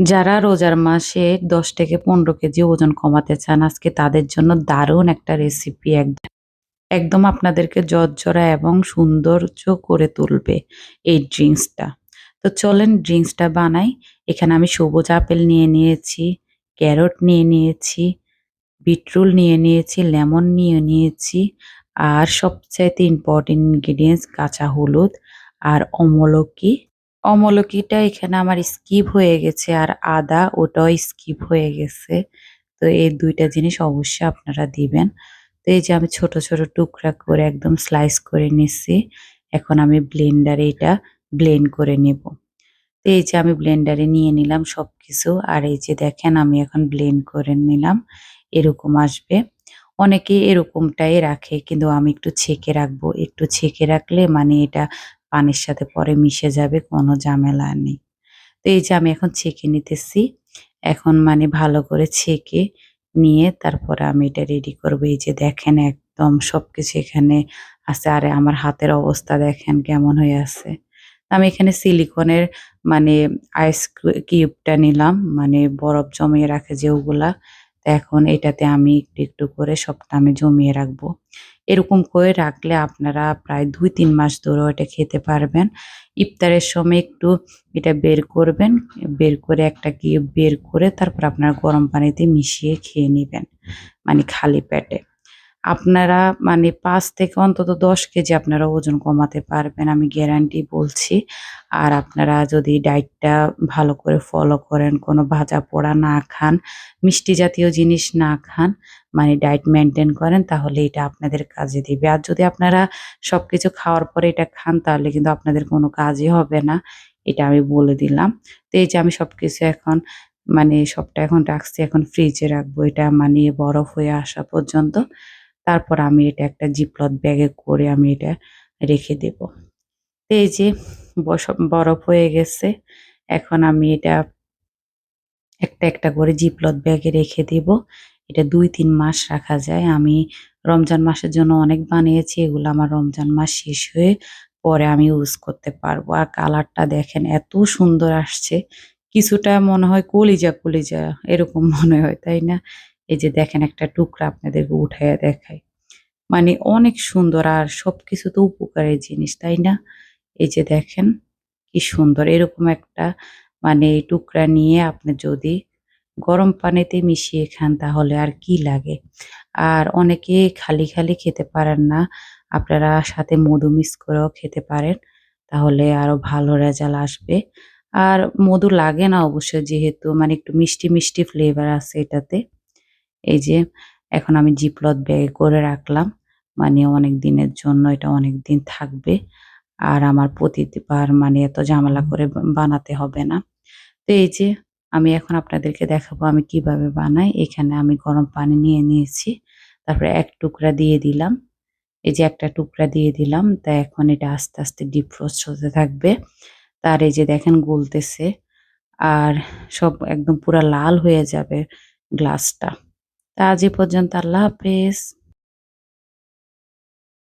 যারা রোজার মাসে ১০ থেকে ১৫ কেজি ওজন কমাতে চান, আজকে তাদের জন্য দারুণ একটা রেসিপি একদম আপনাদেরকে ঝরঝরা এবং সৌন্দর্য করে তুলবে এই ড্রিংকসটা। তো চলেন ড্রিংকসটা বানাই। এখানে আমি সবুজ আপেল নিয়ে নিয়েছি, ক্যারট নিয়ে নিয়েছি, বিটরুট নিয়ে নিয়েছি, লেমন নিয়ে নিয়েছি। আর সবচাইতে ইম্পোর্টেন্ট ইনগ্রিডিয়েন্টস কাঁচা হলুদ আর অমলকি। অমলকিটা এখানে আমার স্কিপ হয়ে গেছে আর আদা ওটাও স্কিপ হয়ে গেছে। তো এই ২ টা জিনিস অবশ্যই আপনারা দিবেন। তো এই যে আমি ছোট, ছোট টুকরা করে একদম স্লাইস করে নিচ্ছি। এখন আমি ব্লেন্ডারে এটা ব্লেন্ড করে নেব। তো এই যে আমি ব্লেন্ডারে নিয়ে নিলাম সবকিছু। আর এই যে দেখেন আমি এখন ব্লেন্ড করে নিলাম। এরকম আসবে। অনেকে এরকমটাই রাখে কিন্তু আমি একটু ছেঁকে রাখবো। একটু ছেঁকে রাখলে মানে এটা পানির সাথে পরে মিশে যাবে, কোনো ঝামেলা নেই। তো এই যে আমি এখন ছেঁকে নিতেছি। এখন মানে ভালো করে ছেঁকে নিয়ে তারপরে আমি এটা রেডি করব। এই যে দেখেন একদম সবকিছু এখানে আছে। আর আমার হাতের অবস্থা দেখেন কেমন হয়ে আছে। আমি এখানে সিলিকনের মানে কিউবটা নিলাম। মানে বরফ জমিয়ে রাখে যে ওগুলা। তো এখন এটাতে আমি একটু, একটু করে সবটা আমি জমিয়ে রাখবো। এরকম করে রাখলে আপনারা প্রায় ২-৩ মাস ধরেও এটা খেতে পারবেন। ইফতারের সময় একটু এটা বের করবেন। বের করে একটা কিউব বের করে তারপর আপনার গরম পানিতে মিশিয়ে খেয়ে নিবেন। মানে খালি পেটে। আপনারা মানে ৫ থেকে অন্তত ১০ কেজি আপনারা ওজন কমাতে পারবেন, আমি গ্যারান্টি বলছি। আর আপনারা যদি ডায়েটটা ভালো করে ফলো করেন, কোনো ভাজা-পোড়া না খান, মিষ্টি জাতীয় জিনিস না খান, মানে ডায়েট মেইনটেইন করেন তাহলে এটা আপনাদের কাজে দিবে। আর যদি আপনারা সবকিছু খাওয়ার পরে এটা খান তাহলে কিন্তু আপনাদের কোনো কাজই হবে না। এটা আমি বলে দিলাম। তো এই যে আমি সবকিছু এখন মানে সবটা এখন রাখছি, এখন ফ্রিজে রাখবো। এটা মানে বরফ হয়ে আসা পর্যন্ত। তারপর আমি এটা একটা জিপলক ব্যাগে করে আমি এটা রেখে দেব। তো এই যে বরফ হয়ে গেছে। এখন আমি এটা একটা, একটা করে জিপলক ব্যাগে রেখে দেব। এটা ২-৩ মাস রাখা যায়। আমি রমজান মাসের জন্য অনেক বানিয়েছি। এগুলো আমার রমজান মাস শেষ হয়ে পরে আমি ইউজ করতে পারবো। আর কালারটা দেখেন এত সুন্দর আসছে। কিছুটা মনে হয় কলিজা, কলিজা এরকম মনে হয়, তাই না? এই যে দেখেন একটা টুকরা আপনাদেরকে উঠাইয়া দেখাই। মানে অনেক সুন্দর আর সবকিছু তো উপকারের জিনিস, তাই না? এই যে দেখেন কি সুন্দর এরকম একটা মানে টুকরা নিয়ে আপনি যদি গরম পানিতে মিশিয়ে খান তাহলে আর কি লাগে। আর অনেকে খালি, খালি খেতে পারেন না। আপনারা সাথে মধু মিক্স করেও খেতে পারেন। তাহলে আরো ভালো রেজাল্ট আসবে। আর মধু লাগে না অবশ্য যেহেতু মানে একটু মিষ্টি, মিষ্টি ফ্লেভার আছে এটাতে। এই যে এখন আমি জিপলক ব্যাগে করে রাখলাম। মানে অনেক দিনের জন্য এটা অনেকদিন থাকবে। আর আমার প্রতিবার মানে এত ঝামেলা করে বানাতে হবে না। তো এই যে আমি এখন আপনাদেরকে দেখাবো আমি কিভাবে বানাই। এখানে আমি গরম পানি নিয়ে নিয়েছি। তারপরে ১ টুকরা দিয়ে দিলাম। এই যে একটা টুকরা দিয়ে দিলাম। তা এখন এটা আস্তে, আস্তে ডিপ রোস্ট হতে থাকবে। তার এই যে দেখেন গলতেছে। আর সব একদম পুরা লাল হয়ে যাবে গ্লাসটা। তা আজ এ পর্যন্ত আল্লাহ হাফেজ।